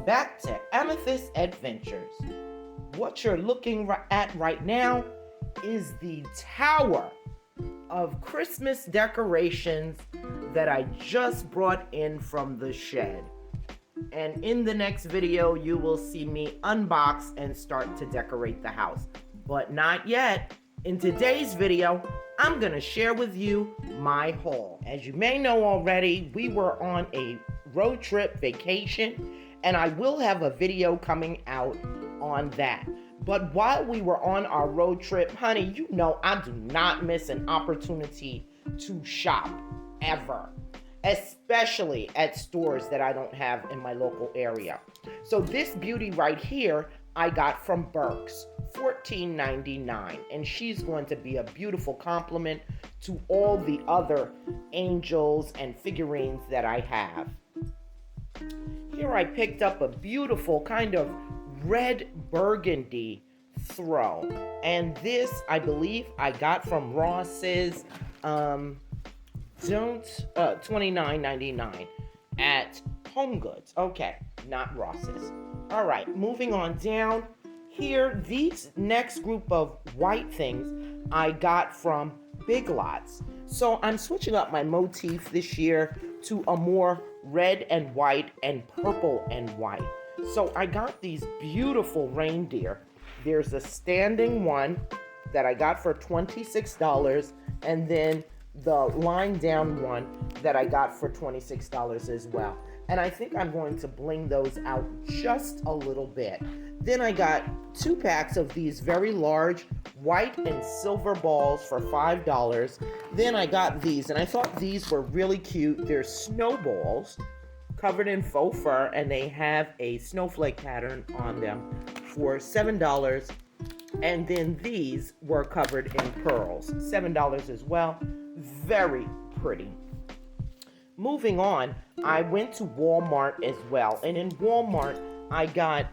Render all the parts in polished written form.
Welcome back to Amethyst Adventures. What you're looking at right now is the tower of Christmas decorations that I just brought in from the shed. And in the next video, you will see me unbox and start to decorate the house. But not yet. In today's video, I'm gonna share with you my haul. As you may know already, we were on a road trip vacation, and I will have a video coming out on that. But while we were on our road trip, honey, you know I do not miss an opportunity to shop, ever. Especially at stores that I don't have in my local area. So this beauty right here, I got from Burke's, $14.99, and she's going to be a beautiful complement to all the other angels and figurines that I have. Here I picked up a beautiful kind of red burgundy throw, and this I believe I got from Ross's $29.99 at Home Goods. Okay, not Ross's. All right, moving on down. Here, these next group of white things I got from BigLots. So I'm switching up my motif this year to a more red and white and purple and white. So I got these beautiful reindeer. There's a standing one that I got for $26, and then the lying down one that I got for $26 as well. And I think I'm going to bling those out just a little bit. Then I got 2 packs of these very large white and silver balls for $5. Then I got these, and I thought these were really cute. They're snowballs covered in faux fur, and they have a snowflake pattern on them for $7. And then these were covered in pearls, $7 as well. Very pretty. Moving on, I went to Walmart as well, and in Walmart I got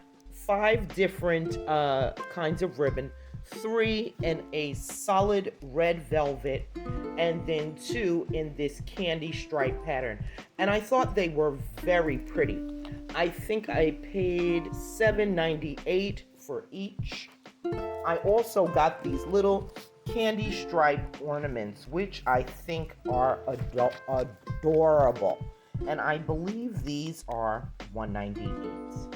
5 different kinds of ribbon, 3 in a solid red velvet, and then 2 in this candy stripe pattern, and I thought they were very pretty. I think I paid $7.98 for each. I also got these little candy stripe ornaments, which I think are adorable, and I believe these are $1.98.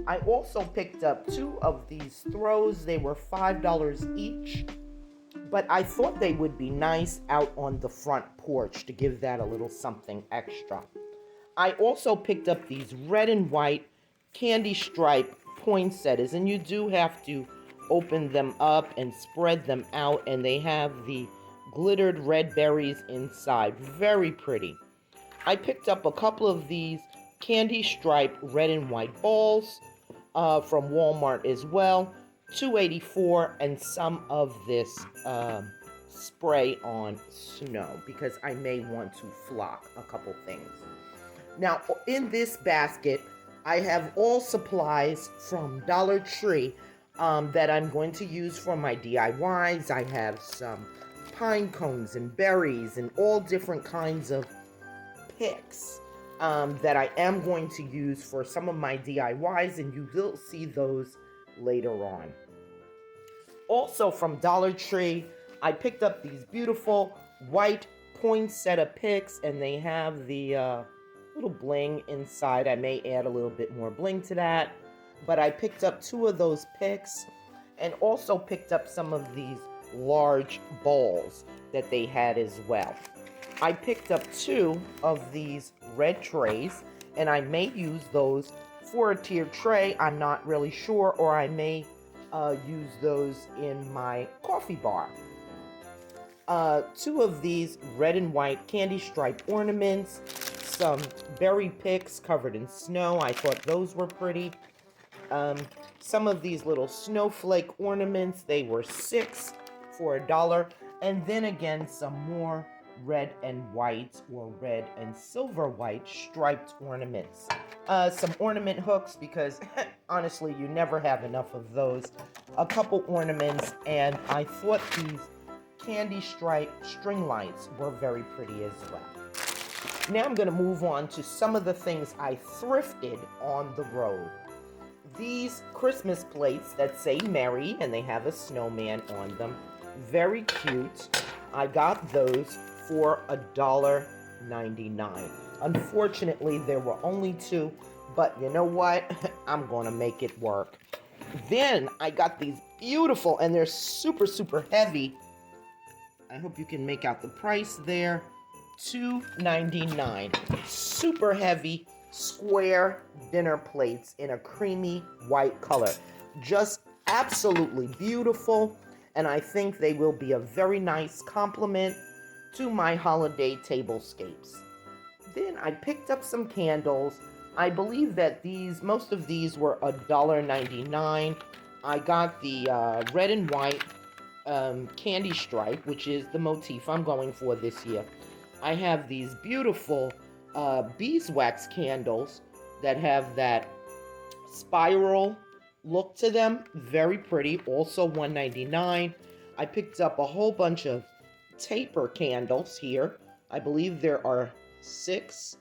I also picked up 2 of these throws. They were $5 each, but I thought they would be nice out on the front porch to give that a little something extra. I also picked up these red and white candy stripe poinsettias, and you do have to open them up and spread them out, and they have the glittered red berries inside. Very pretty. I picked up a couple of these candy stripe red and white balls from Walmart as well, $2.84, and some of this spray on snow because I may want to flock a couple things. Now in this basket I have all supplies from Dollar Tree that I'm going to use for my DIYs. I have some pine cones and berries and all different kinds of picks that I am going to use for some of my DIYs, and you will see those later on. Also from Dollar Tree, I picked up these beautiful white poinsettia picks, and they have the little bling inside. I may add a little bit more bling to that. But I picked up 2 of those picks, and also picked up some of these large balls that they had as well. I picked up 2 of these red trays, and I may use those for a tiered tray. I'm not really sure, or I may use those in my coffee bar. 2 of these red and white candy stripe ornaments, some berry picks covered in snow. I thought those were pretty. Some of these little snowflake ornaments, they were $6 for $1. And then again, some more red and white or red and silver white striped ornaments. Some ornament hooks because honestly, you never have enough of those. A couple ornaments, and I thought these candy stripe string lights were very pretty as well. Now I'm going to move on to some of the things I thrifted on the road. These Christmas plates that say Merry and they have a snowman on them. Very cute. I got those for $1.99. Unfortunately, there were only 2, but you know what? I'm going to make it work. Then I got these beautiful, and they're super, super heavy. I hope you can make out the price there. $2.99. Super heavy square dinner plates in a creamy white color. Just absolutely beautiful, and I think they will be a very nice complement to my holiday tablescapes. Then I picked up some candles. I believe that most of these were $1.99. I got the red and white candy stripe, which is the motif I'm going for this year. I have these beautiful beeswax candles that have that spiral look to them. Very pretty. Also $1.99. I picked up a whole bunch of taper candles here. I believe there are 7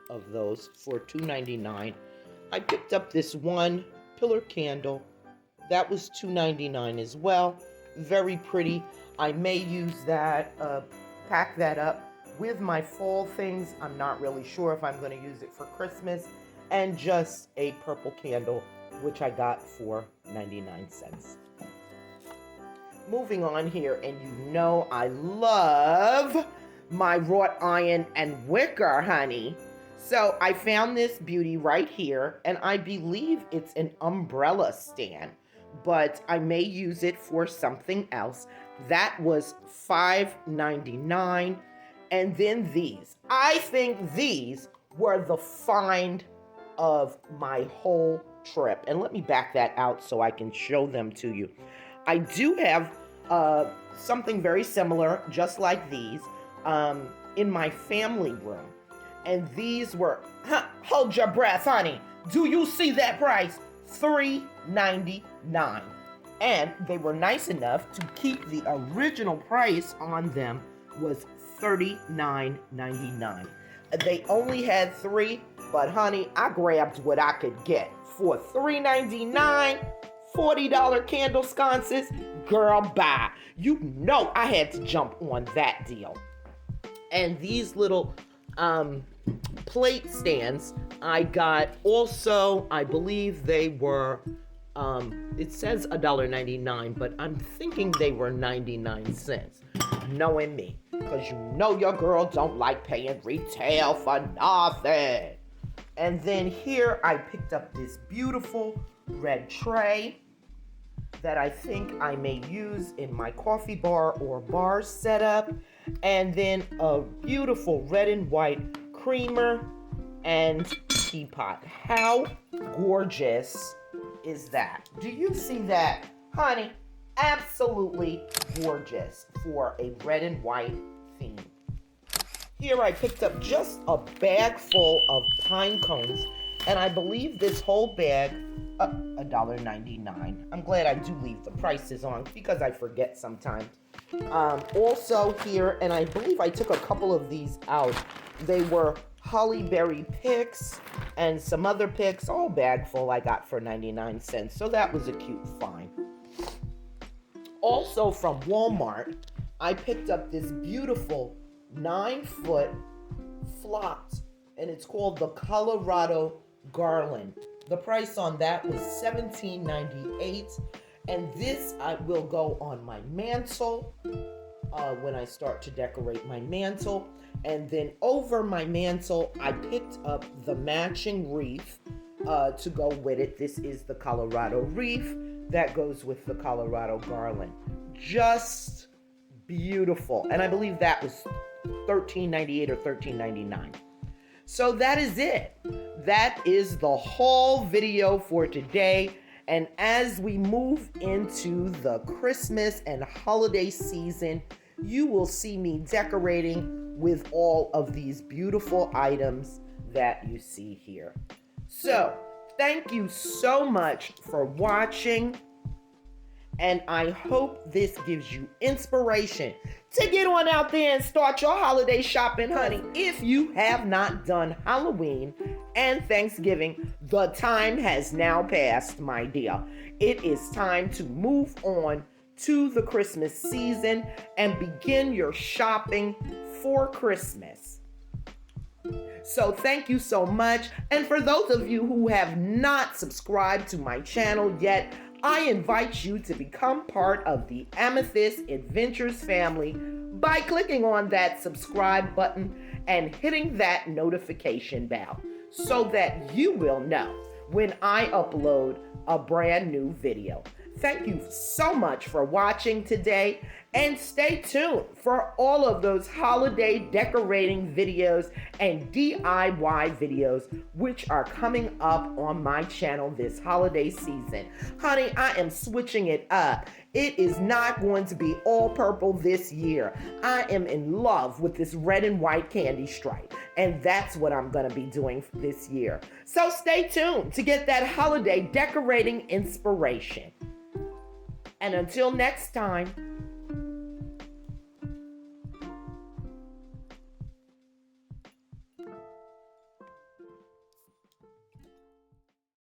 of those for $2.99. I picked up this one pillar candle. That was $2.99 as well. Very pretty. I may use that, pack that up with my fall things. I'm not really sure if I'm going to use it for Christmas. And just a purple candle, which I got for 99 cents. Moving on here, and you know I love my wrought iron and wicker, honey. So I found this beauty right here, and I believe it's an umbrella stand, but I may use it for something else. That was $5.99. And then these. I think these were the find of my whole trip. And let me back that out so I can show them to you. I do have something very similar, just like these, in my family room. And these were, hold your breath, honey. Do you see that price? $3.99. And they were nice enough to keep the original price on them was $39.99. They only had 3, but honey, I grabbed what I could get for $3.99. $40 candle sconces. Girl, bye. You know I had to jump on that deal. And these little plate stands I got also, I believe they were, it says $1.99, but I'm thinking they were 99 cents. Knowing me, because you know your girl don't like paying retail for nothing. And then here I picked up this beautiful red tray that I think I may use in my coffee bar or bar setup. And then a beautiful red and white creamer and teapot. How gorgeous is that? Do you see that, honey? Absolutely gorgeous for a red and white theme. Here I picked up just a bag full of pine cones, and I believe this whole bag, $1.99. I'm glad I do leave the prices on because I forget sometimes. Also here, and I believe I took a couple of these out. They were holly berry picks and some other picks, all bag full I got for 99 cents. So that was a cute find. Also from Walmart, I picked up this beautiful 9-foot flocked, and it's called the Colorado Garland. The price on that was $17.98, and this I will go on my mantle when I start to decorate my mantle. And then over my mantle, I picked up the matching wreath to go with it. This is the Colorado wreath that goes with the Colorado garland. Just beautiful. And I believe that was $13.98 or $13.99. So that is it. That is the whole video for today. And as we move into the Christmas and holiday season, you will see me decorating with all of these beautiful items that you see here. So, thank you so much for watching. And I hope this gives you inspiration to get on out there and start your holiday shopping, honey. If you have not done Halloween and Thanksgiving, the time has now passed, my dear. It is time to move on to the Christmas season and begin your shopping for Christmas. So thank you so much. And for those of you who have not subscribed to my channel yet, I invite you to become part of the Amethyst Adventures family by clicking on that subscribe button and hitting that notification bell so that you will know when I upload a brand new video. Thank you so much for watching today, and stay tuned for all of those holiday decorating videos and DIY videos which are coming up on my channel this holiday season. Honey, I am switching it up. It is not going to be all purple this year. I am in love with this red and white candy stripe, and that's what I'm going to be doing this year. So stay tuned to get that holiday decorating inspiration. And until next time,